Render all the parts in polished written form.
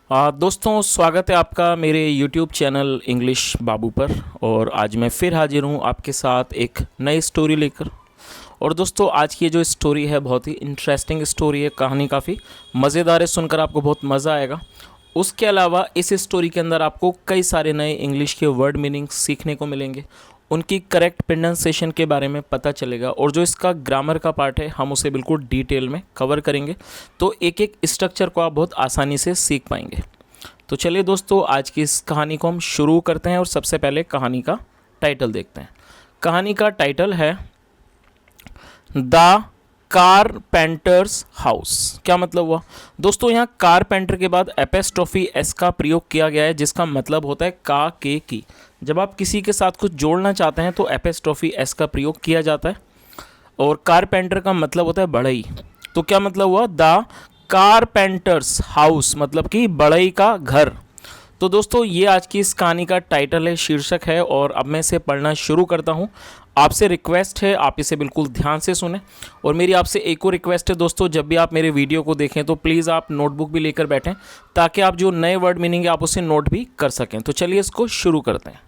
दोस्तों, स्वागत है आपका मेरे YouTube चैनल इंग्लिश बाबू पर। और आज मैं फिर हाजिर हूँ आपके साथ एक नई स्टोरी लेकर। और दोस्तों, आज की जो स्टोरी है बहुत ही इंटरेस्टिंग स्टोरी है। कहानी काफ़ी मज़ेदार है, सुनकर आपको बहुत मज़ा आएगा। उसके अलावा इस स्टोरी के अंदर आपको कई सारे नए इंग्लिश के वर्ड मीनिंग सीखने को मिलेंगे, उनकी करेक्ट प्रोनाउंसिएशन के बारे में पता चलेगा, और जो इसका ग्रामर का पार्ट है हम उसे बिल्कुल डिटेल में कवर करेंगे। तो एक एक स्ट्रक्चर को आप बहुत आसानी से सीख पाएंगे। तो चलिए दोस्तों, आज की इस कहानी को हम शुरू करते हैं और सबसे पहले कहानी का टाइटल देखते हैं। कहानी का टाइटल है द कारपेंटर्स हाउस। क्या मतलब हुआ दोस्तों? यहाँ कारपेंटर के बाद एपेस्ट्रोफी एस का प्रयोग किया गया है, जिसका मतलब होता है का के की। जब आप किसी के साथ कुछ जोड़ना चाहते हैं तो एपेस्ट्रोफी एस का प्रयोग किया जाता है। और कारपेंटर का मतलब होता है बढ़ई। तो क्या मतलब हुआ? द कारपेंटर्स हाउस मतलब कि बढ़ई का घर। तो दोस्तों, ये आज की इस कहानी का टाइटल है, शीर्षक है। और अब मैं इसे पढ़ना शुरू करता हूँ। आपसे रिक्वेस्ट है आप इसे बिल्कुल ध्यान से सुने। और मेरी आपसे एक और रिक्वेस्ट है दोस्तों, जब भी आप मेरे वीडियो को देखें तो प्लीज़ आप नोटबुक भी लेकर बैठें, ताकि आप जो नए वर्ड मीनिंग है आप उसे नोट भी कर सकें। तो चलिए इसको शुरू करते हैं।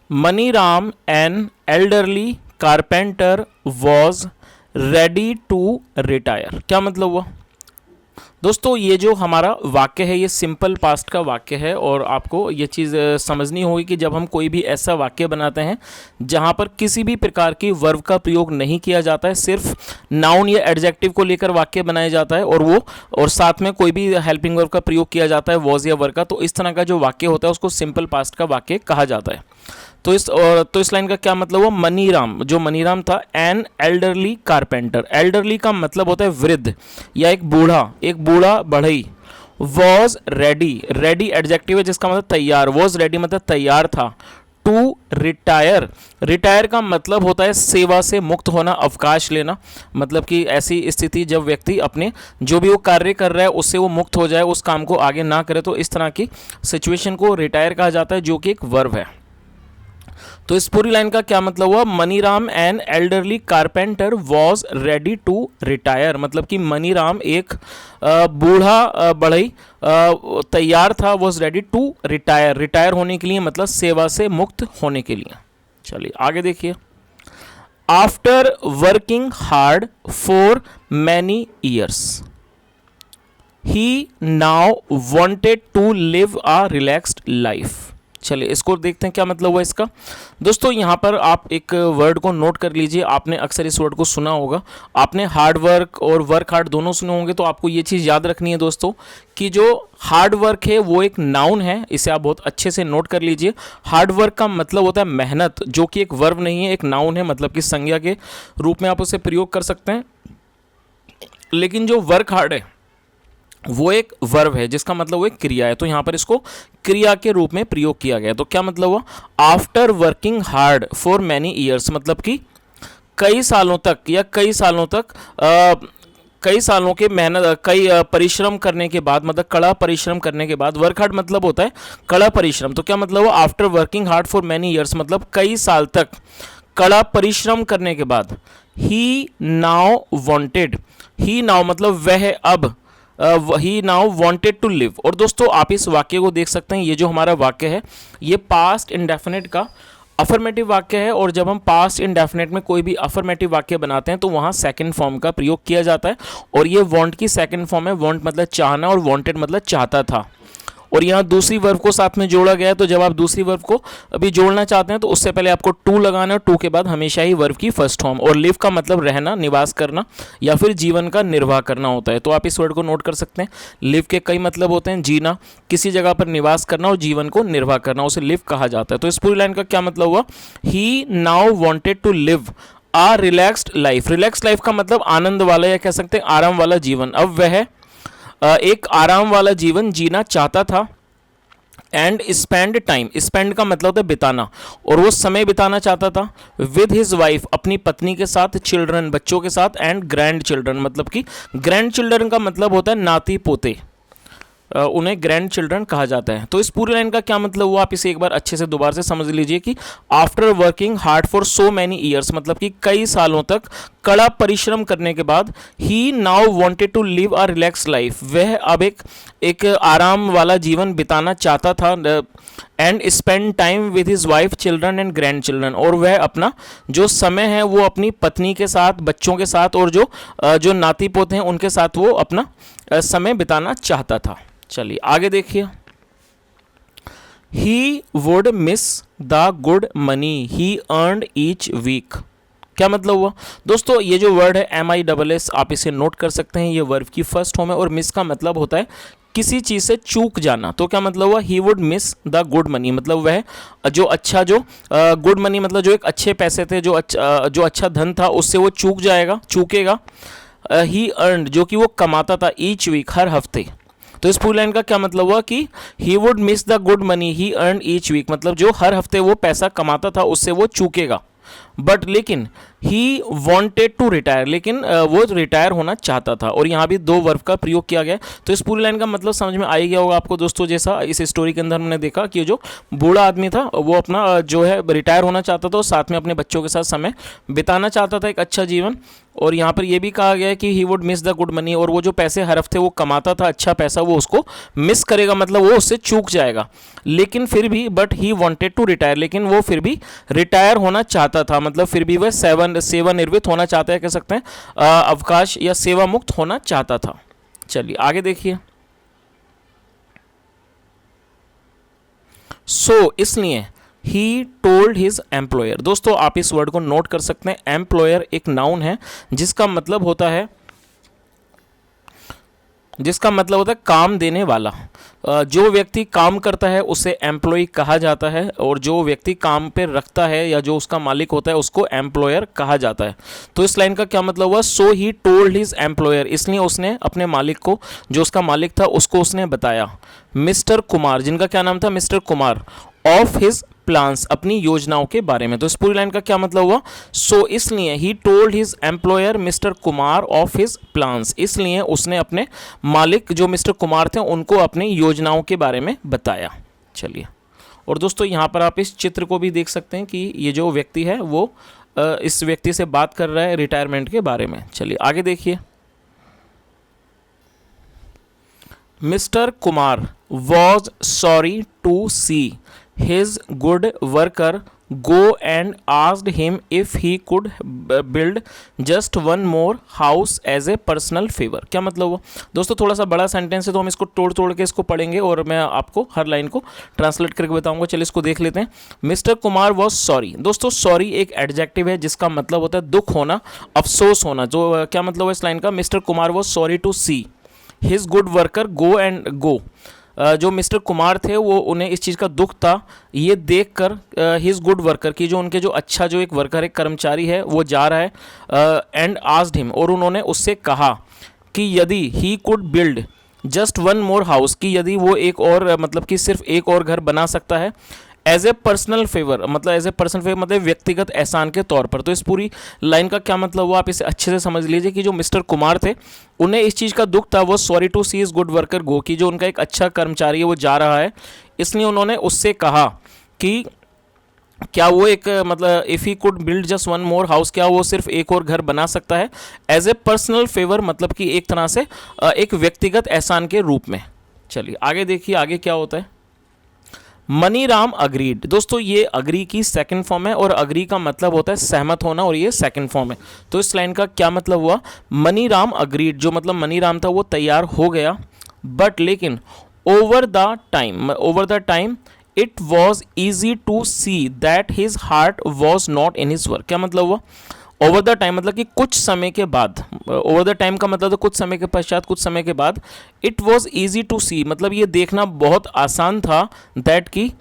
Maniram an elderly carpenter was ready to retire. क्या मतलब हुआ दोस्तों? ये जो हमारा वाक्य है ये सिंपल पास्ट का वाक्य है। और आपको ये चीज़ समझनी होगी कि जब हम कोई भी ऐसा वाक्य बनाते हैं जहाँ पर किसी भी प्रकार की वर्ब का प्रयोग नहीं किया जाता है, सिर्फ नाउन या एडजेक्टिव को लेकर वाक्य बनाया जाता है, और साथ में कोई भी हेल्पिंग वर्ब का प्रयोग किया जाता है, वॉज या वर का, तो इस तरह का जो वाक्य होता है उसको सिंपल पास्ट का वाक्य कहा जाता है। तो इस लाइन का क्या मतलब हुआ? मनीराम, जो मनीराम था, एन एल्डरली कारपेंटर। एल्डरली का मतलब होता है वृद्ध या एक बूढ़ा बढ़ई। वॉज रेडी, रेडी एडजेक्टिव है जिसका मतलब तैयार। वॉज रेडी मतलब तैयार था। टू रिटायर, रिटायर का मतलब होता है सेवा से मुक्त होना, अवकाश लेना। मतलब कि ऐसी स्थिति जब व्यक्ति अपने जो भी वो कार्य कर रहा है उससे वो मुक्त हो जाए, उस काम को आगे ना करे, तो इस तरह की सिचुएशन को रिटायर कहा जाता है, जो कि एक वर्ब है। तो इस पूरी लाइन का क्या मतलब हुआ? Maniram an elderly carpenter was ready to retire. मतलब कि मनीराम एक बूढ़ा बढ़ई तैयार था, was ready to retire, retire होने के लिए मतलब सेवा से मुक्त होने के लिए। चलिए आगे देखिए। After working hard for many years he now wanted to live a relaxed life. चलिए इसको देखते हैं क्या मतलब हुआ इसका। दोस्तों, यहाँ पर आप एक वर्ड को नोट कर लीजिए। आपने अक्सर इस वर्ड को सुना होगा, आपने हार्ड वर्क और वर्क हार्ड दोनों सुने होंगे। तो आपको ये चीज़ याद रखनी है दोस्तों कि जो हार्ड वर्क है वो एक नाउन है, इसे आप बहुत अच्छे से नोट कर लीजिए। हार्ड वर्क का मतलब होता है मेहनत, जो कि एक वर्ब नहीं है, एक नाउन है, मतलब कि संज्ञा के रूप में आप उसे प्रयोग कर सकते हैं। लेकिन जो वर्क हार्ड है वो एक वर्ब है, जिसका मतलब वो एक क्रिया है। तो यहाँ पर इसको क्रिया के रूप में प्रयोग किया गया। तो क्या मतलब हुआ? After working hard for many years, मतलब कि कई सालों तक या कई सालों के मेहनत, कई परिश्रम करने के बाद, मतलब कड़ा परिश्रम करने के बाद। वर्क हार्ड मतलब होता है कड़ा परिश्रम। तो क्या मतलब हुआ? After working hard for many years मतलब कई साल तक कड़ा परिश्रम करने के बाद। ही नाउ वॉन्टेड, ही नाउ मतलब वह अब, ही नाउ वॉन्टेड टू लिव। और दोस्तों, आप इस वाक्य को देख सकते हैं, ये जो हमारा वाक्य है ये पास्ट इंडेफिनिट का अफर्मेटिव वाक्य है। और जब हम पास्ट इंडेफिनिट में कोई भी अफर्मेटिव वाक्य बनाते हैं तो वहाँ सेकंड फॉर्म का प्रयोग किया जाता है। और ये वॉन्ट की सेकंड फॉर्म है। वॉन्ट मतलब चाहना और वॉन्टेड मतलब चाहता था। और यहाँ दूसरी वर्ब को साथ में जोड़ा गया है। तो जब आप दूसरी वर्ब को अभी जोड़ना चाहते हैं तो उससे पहले आपको टू लगाना है। टू के बाद हमेशा ही वर्ब की फर्स्ट फॉर्म। और लिव का मतलब रहना, निवास करना या फिर जीवन का निर्वाह करना होता है। तो आप इस वर्ड को नोट कर सकते हैं। लिव के कई मतलब होते हैं। जीना, किसी जगह पर निवास करना, और जीवन को निर्वाह करना, उसे लिव कहा जाता है। तो इस पूरी लाइन का क्या मतलब हुआ? He now wanted to live a relaxed life. Relaxed life का मतलब आनंद वाला या कह सकते हैं आराम वाला जीवन। अब वह एक आराम वाला जीवन जीना चाहता था। एंड स्पेंड टाइम, स्पेंड का मतलब होता है बिताना, और वो समय बिताना चाहता था विद हिज वाइफ, अपनी पत्नी के साथ, चिल्ड्रन बच्चों के साथ, एंड ग्रैंड चिल्ड्रन मतलब कि ग्रैंड चिल्ड्रन का मतलब होता है नाती पोते। उन्हें ग्रैंड चिल्ड्रन कहा जाता है। तो इस पूरी लाइन का क्या मतलब हुआ, आप इसे एक बार अच्छे से दोबारा से समझ लीजिए कि after working hard for so many years मतलब कि कई सालों तक कड़ा परिश्रम करने के बाद ही now wanted to live a relax life, वह अब एक आराम वाला जीवन बिताना चाहता था, and spend time with his wife, children and grand children, और वह अपना जो समय है वो अपनी पत्नी के साथ, बच्चों के साथ और जो नाती पोते हैं उनके साथ वो अपना समय बिताना चाहता था। चलिए आगे देखिए। He would miss the good money he earned each week, क्या मतलब हुआ दोस्तों? ये जो वर्ड है MISS, आप इसे नोट कर सकते हैं, ये वर्ब की फर्स्ट फॉर्म है, और मिस का मतलब होता है किसी चीज़ से चूक जाना। तो क्या मतलब हुआ? ही would miss the good money, मतलब वह जो गुड मनी मतलब जो एक अच्छे पैसे थे, जो अच्छा धन था, उससे वो चूकेगा। ही अर्नड, जो कि वो कमाता था, ईच वीक, हर हफ्ते। तो इस पूरी लाइन का क्या मतलब हुआ कि he would miss the good money he earn each week, मतलब जो हर हफ्ते वो पैसा कमाता था उससे वो चूकेगा। बट लेकिन ही वॉन्टेड टू रिटायर, लेकिन वो रिटायर होना चाहता था, और यहाँ भी 2 वर्ब का प्रयोग किया गया। तो इस पूरी लाइन का मतलब समझ में आ ही गया होगा आपको दोस्तों, जैसा इस स्टोरी के अंदर हमने देखा कि जो बूढ़ा आदमी था वो अपना जो है रिटायर होना चाहता था और साथ में अपने बच्चों के साथ समय बिताना चाहता था, एक अच्छा जीवन। और यहाँ पर यह भी कहा गया है कि he would miss the good money, और वो जो पैसे हर हफ्ते वो कमाता था, अच्छा पैसा, वो उसको मिस करेगा, मतलब वो उससे चूक जाएगा। लेकिन फिर भी but he wanted to retire, लेकिन वो फिर भी रिटायर होना चाहता था, मतलब फिर भी वह सेवानिवृत्त होना चाहता है, कह सकते हैं अवकाश या सेवा मुक्त होना चाहता था। चलिए आगे देखिए। इसलिए ही टोल्ड हिज एम्प्लॉयर, दोस्तों आप इस वर्ड को नोट कर सकते हैं। एम्प्लॉयर एक नाउन है जिसका मतलब होता है काम देने वाला। जो व्यक्ति काम करता है उसे एम्प्लॉय कहा जाता है, और जो व्यक्ति काम पे रखता है या जो उसका मालिक होता है उसको एम्प्लॉयर कहा जाता है। तो इस लाइन का क्या मतलब हुआ? सो ही टोल्ड हिज एम्प्लॉयर, इसलिए उसने अपने मालिक को, जो उसका मालिक था उसको उसने बताया, मिस्टर कुमार, जिनका क्या नाम था? Mister Kumar, of his plans, अपनी योजनाओं के बारे में। तो इस पूरी लाइन का क्या मतलब हुआ? इसलिए he told his employer mister Kumar of his plans, इसलिए उसने अपने मालिक जो मिस्टर कुमार थे उनको अपनी योजनाओं के बारे में बताया। चलिए, और दोस्तों यहाँ पर आप इस चित्र को भी देख सकते हैं कि ये जो व्यक्ति है वो इस व्यक्ति से बात कर रहा है रिटायरमेंट के बारे में। चलिए आगे देखिए। Mister Kumar was sorry to see his good worker go and asked him if he could build just one more house as a personal favor, क्या मतलब हुआ दोस्तों? थोड़ा सा बड़ा सेंटेंस है तो हम इसको तोड़ के इसको पढ़ेंगे और मैं आपको हर लाइन को ट्रांसलेट करके बताऊंगा। चलिए इसको देख लेते हैं। मिस्टर कुमार वॉज सॉरी, दोस्तों सॉरी एक एडजेक्टिव है जिसका मतलब होता है दुख होना, अफसोस होना। जो क्या मतलब है इस लाइन का? Mister Kumar was sorry to see his good worker go, जो मिस्टर कुमार थे वो उन्हें इस चीज़ का दुख था ये देखकर हिज गुड वर्कर की, जो उनके जो अच्छा जो एक वर्कर है, कर्मचारी है, वो जा रहा है, एंड आस्क्ड हिम, और उन्होंने उससे कहा कि यदि he could build just one more house, की यदि वो एक और मतलब कि सिर्फ एक और घर बना सकता है, एज ए पर्सनल फेवर, मतलब व्यक्तिगत एहसान के तौर पर। तो इस पूरी लाइन का क्या मतलब हुआ आप इसे अच्छे से समझ लीजिए कि जो मिस्टर कुमार थे उन्हें इस चीज़ का दुख था, वो sorry to see is good worker go, की जो उनका एक अच्छा कर्मचारी है वो जा रहा है, इसलिए उन्होंने उससे कहा कि क्या वो एक मतलब if he could build just one more house, क्या वो सिर्फ एक और घर बना सकता है, एज ए पर्सनल फेवर, मतलब कि एक तरह से एक व्यक्तिगत एहसान के रूप में। चलिए आगे देखिए, आगे क्या होता है। मनीराम अग्रीड, दोस्तों ये अग्री की सेकंड फॉर्म है और अग्री का मतलब होता है सहमत होना, और ये सेकंड फॉर्म है। तो इस लाइन का क्या मतलब हुआ? मनीराम अग्रीड, जो मतलब मनीराम था वो तैयार हो गया, बट लेकिन over the time it was easy to see that his heart was not in his work, क्या मतलब हुआ? ओवर द टाइम मतलब कि कुछ समय के बाद, ओवर द टाइम का मतलब तो कुछ समय के पश्चात, कुछ समय के बाद, इट वॉज ईजी टू सी मतलब ये देखना बहुत आसान था, दैट की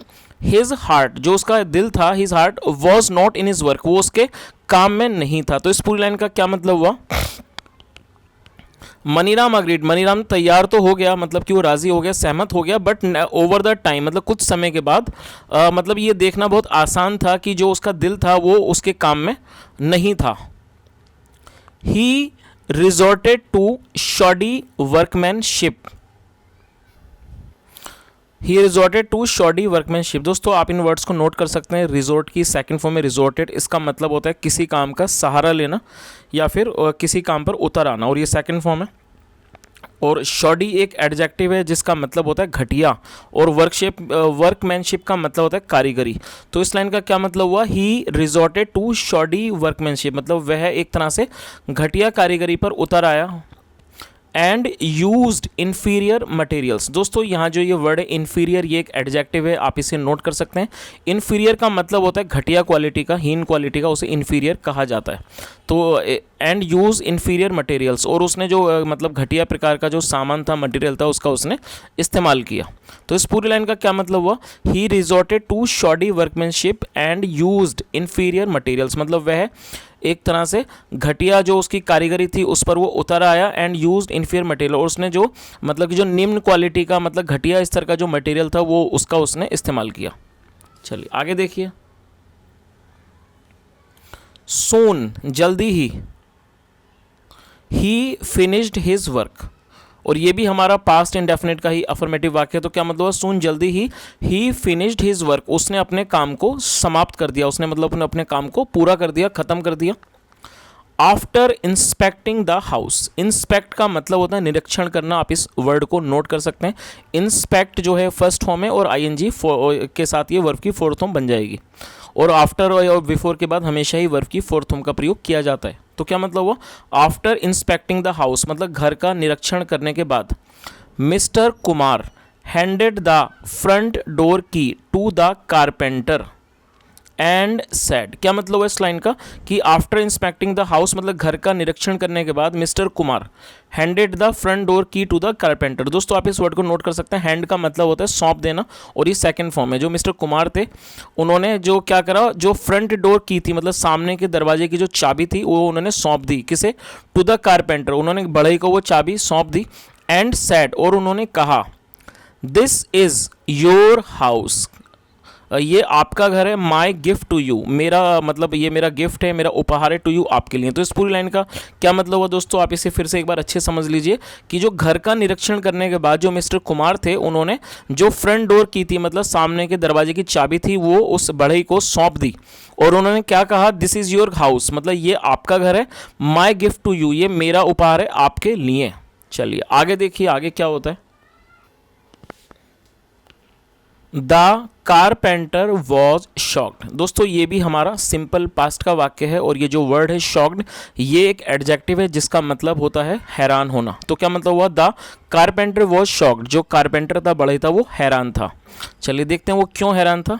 हिज हार्ट, जो उसका दिल था, his heart was not in his work, वो उसके काम में नहीं था। तो इस पूरी लाइन का क्या मतलब हुआ? मनीराम अग्रीड, मनीराम तैयार तो हो गया, मतलब कि वो राजी हो गया, सहमत हो गया, बट ओवर द टाइम मतलब कुछ समय के बाद मतलब ये देखना बहुत आसान था कि जो उसका दिल था वो उसके काम में नहीं था। He resorted to shoddy workmanship, he resorted to shoddy workmanship. दोस्तों आप इन वर्ड्स को नोट कर सकते हैं। रिजोर्ट की सेकंड फॉर्म में रिजॉर्टेड, इसका मतलब होता है किसी काम का सहारा लेना या फिर किसी काम पर उतर आना, और ये सेकंड फॉर्म है। और शॉडी एक एडजेक्टिव है जिसका मतलब होता है घटिया, और वर्कमैनशिप का मतलब होता है कारीगरी। तो इस लाइन का क्या मतलब हुआ, he resorted to shoddy workmanship, मतलब वह एक तरह से घटिया कारीगरी पर उतर आया। And used inferior materials. दोस्तों यहाँ जो ये वर्ड है इन्फीरियर, ये एक एडजेक्टिव है, आप इसे नोट कर सकते हैं। इन्फीरियर का मतलब होता है घटिया क्वालिटी का, हीन क्वालिटी का, उसे इन्फीरियर कहा जाता है। तो एंड यूज इन्फीरियर मटेरियल्स, और उसने जो मतलब घटिया प्रकार का जो सामान था, मटेरियल था, उसका उसने इस्तेमाल किया। तो इस पूरी लाइन का क्या मतलब हुआ, he resorted to shoddy workmanship and used inferior materials, मतलब वह एक तरह से घटिया जो उसकी कारीगरी थी उस पर वो उतर आया। एंड यूज्ड इन्फीरियर मटेरियल, और उसने जो मतलब कि जो निम्न क्वालिटी का, मतलब घटिया स्तर का जो मटेरियल था वो उसका उसने इस्तेमाल किया। चलिए आगे देखिए। सून जल्दी ही फिनिश्ड हिज वर्क, और ये भी हमारा पास्ट इंडेफिनिट का ही अफर्मेटिव वाक्य है। तो क्या मतलब है, सून जल्दी ही फिनिश्ड हिज वर्क, उसने अपने काम को समाप्त कर दिया, उसने मतलब अपने काम को पूरा कर दिया, खत्म कर दिया। After inspecting the house, inspect का मतलब होता है निरीक्षण करना, आप इस वर्ड को नोट कर सकते हैं। इंस्पेक्ट जो है फर्स्ट फॉर्म है, और आईएनजी के साथ ये वर्ब की फोर्थ फॉर्म बन जाएगी। और आफ्टर और बिफोर के बाद हमेशा ही वर्ब की फोर्थ फॉर्म का प्रयोग किया जाता है। तो क्या मतलब हुआ, आफ्टर इंस्पेक्टिंग द हाउस, मतलब घर का निरीक्षण करने के बाद, mister Kumar handed the front door key to the carpenter and said. क्या मतलब है इस लाइन का, कि आफ्टर इंस्पेक्टिंग द हाउस, मतलब घर का निरीक्षण करने के बाद mister Kumar handed the front door key to the carpenter. दोस्तों आप इस वर्ड को नोट कर सकते हैं। हैंड का मतलब होता है सौंप देना, और ये सेकंड फॉर्म है। जो मिस्टर कुमार थे उन्होंने जो क्या करा, जो फ्रंट डोर की थी, मतलब सामने के दरवाजे की जो चाबी थी वो उन्होंने सौंप दी, किसे, टू द कारपेंटर, उन्होंने बढ़ई को वो चाबी सौंप दी। एंड सेड, और उन्होंने कहा, दिस इज योर हाउस, ये आपका घर है। माई गिफ्ट टू यू, मेरा मतलब ये मेरा गिफ्ट है, मेरा उपहार है, टू यू आपके लिए। तो इस पूरी लाइन का क्या मतलब हुआ दोस्तों, आप इसे फिर से एक बार अच्छे समझ लीजिए कि जो घर का निरीक्षण करने के बाद जो मिस्टर कुमार थे उन्होंने जो फ्रंट डोर की थी, मतलब सामने के दरवाजे की चाबी थी, वो उस बढ़ई को सौंप दी, और उन्होंने क्या कहा, दिस इज़ योर हाउस, मतलब ये आपका घर है। माई गिफ्ट टू यू, ये मेरा उपहार है आपके लिए। चलिए आगे देखिए, आगे क्या होता है। The carpenter was shocked. दोस्तों ये भी हमारा सिंपल पास्ट का वाक्य है, और ये जो वर्ड है शॉक्ड, ये एक एडजेक्टिव है जिसका मतलब होता है हैरान होना। तो क्या मतलब हुआ, द कारपेंटर वॉज शॉक्ड, जो कारपेंटर था, बढ़ई था, वो हैरान था। चलिए देखते हैं वो क्यों हैरान था।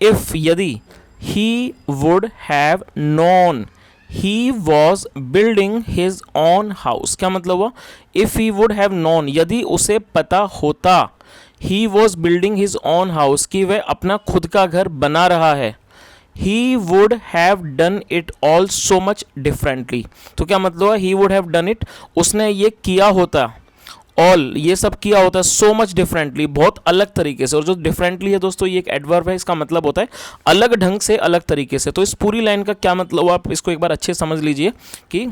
इफ, यदि, he would have known he was building his own house. क्या मतलब हुआ, if he would have known, यदि उसे पता होता, he was building his own house, कि वह अपना खुद का घर बना रहा है, he would have done it all so much differently. तो क्या मतलब है, he would have done it, उसने ये किया होता, ऑल ये सब किया होता है, सो मच डिफरेंटली, बहुत अलग तरीके से। और जो डिफरेंटली है दोस्तों ये एक एडवर्ब है, इसका मतलब होता है अलग ढंग से, अलग तरीके से। तो इस पूरी लाइन का क्या मतलब, आप इसको एक बार अच्छे समझ लीजिए कि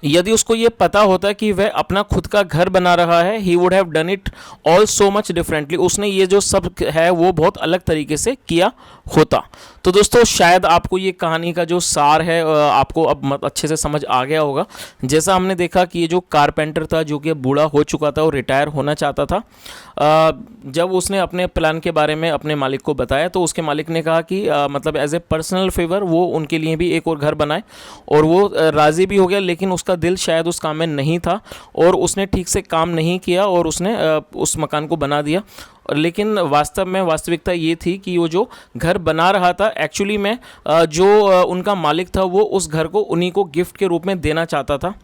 यदि उसको ये पता होता कि वह अपना खुद का घर बना रहा है, he would have done it all so much differently, उसने ये जो सब है वो बहुत अलग तरीके से किया होता। तो दोस्तों शायद आपको ये कहानी का जो सार है आपको अब अच्छे से समझ आ गया होगा। जैसा हमने देखा कि ये जो कारपेंटर था, जो कि बूढ़ा हो चुका था और रिटायर होना चाहता था, जब उसने अपने प्लान के बारे में अपने मालिक को बताया तो उसके मालिक ने कहा कि मतलब एज ए पर्सनल फेवर वो उनके लिए भी एक और घर बनाए, और वो राज़ी भी हो गया, लेकिन उसका दिल शायद उस काम में नहीं था और उसने ठीक से काम नहीं किया और उसने उस मकान को बना दिया। लेकिन वास्तव में वास्तविकता ये थी कि वो जो घर बना रहा था एक्चुअली में जो उनका मालिक था वो उस घर को उन्हीं को गिफ्ट के रूप में देना चाहता था।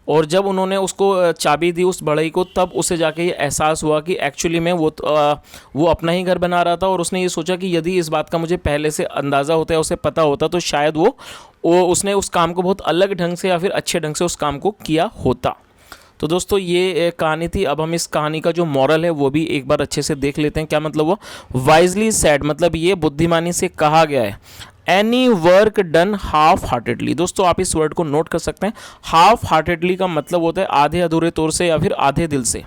और जब उन्होंने उसको चाबी दी उस बढ़ई को, तब उसे जाके ये एहसास हुआ कि एक्चुअली में वो अपना ही घर बना रहा था। और उसने ये सोचा कि यदि इस बात का मुझे पहले से अंदाज़ा होता है, उसे पता होता, तो शायद उसने उस काम को बहुत अलग ढंग से या फिर अच्छे ढंग से उस काम को किया होता। तो दोस्तों ये कहानी थी। अब हम इस कहानी का जो मॉरल है वो भी एक बार अच्छे से देख लेते हैं। क्या मतलब वो वाइजली सेड, मतलब ये बुद्धिमानी से कहा गया है। Any work done half heartedly, दोस्तों आप इस वर्ड को नोट कर सकते हैं। हाफ हार्टेडली का मतलब होता है आधे अधूरे तौर से या फिर आधे दिल से।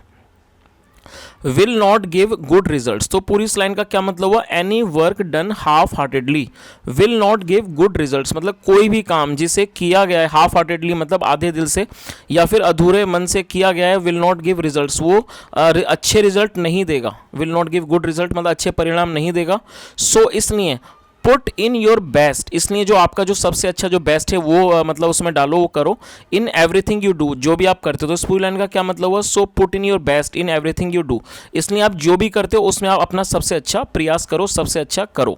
Will not give good results, तो पूरी इस लाइन का क्या मतलब हुआ, any work done half heartedly will not give good results, मतलब कोई भी काम जिसे किया गया है हाफ हार्टेडली मतलब आधे दिल से या फिर अधूरे मन से किया गया है, विल नॉट गिव रिजल्ट्स, वो अच्छे रिजल्ट नहीं देगा, will not give good result मतलब अच्छे परिणाम नहीं देगा। सो इसलिए पुट इन योर बेस्ट, इसलिए जो आपका जो सबसे अच्छा जो बेस्ट है वो मतलब उसमें डालो, वो करो। इन एवरीथिंग यू डू, जो भी आप करते हो, तो इस पूरी लाइन का क्या मतलब हुआ, so put in your best in everything you do, इसलिए आप जो भी करते हो उसमें आप अपना सबसे अच्छा प्रयास करो, सबसे अच्छा करो।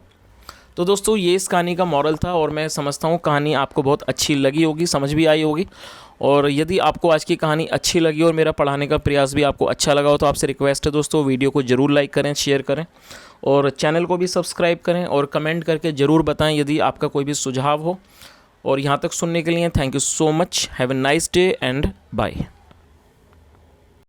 तो दोस्तों ये इस कहानी का मॉरल था और मैं समझता हूँ कहानी आपको बहुत अच्छी लगी होगी, समझ भी आई होगी। और यदि आपको आज की कहानी अच्छी लगी और मेरा पढ़ाने का प्रयास भी आपको अच्छा लगा हो तो आपसे रिक्वेस्ट है दोस्तों, वीडियो को ज़रूर लाइक करें, शेयर करें और चैनल को भी सब्सक्राइब करें और कमेंट करके ज़रूर बताएं यदि आपका कोई भी सुझाव हो। और यहाँ तक सुनने के लिए thank you so much, have a nice day and bye.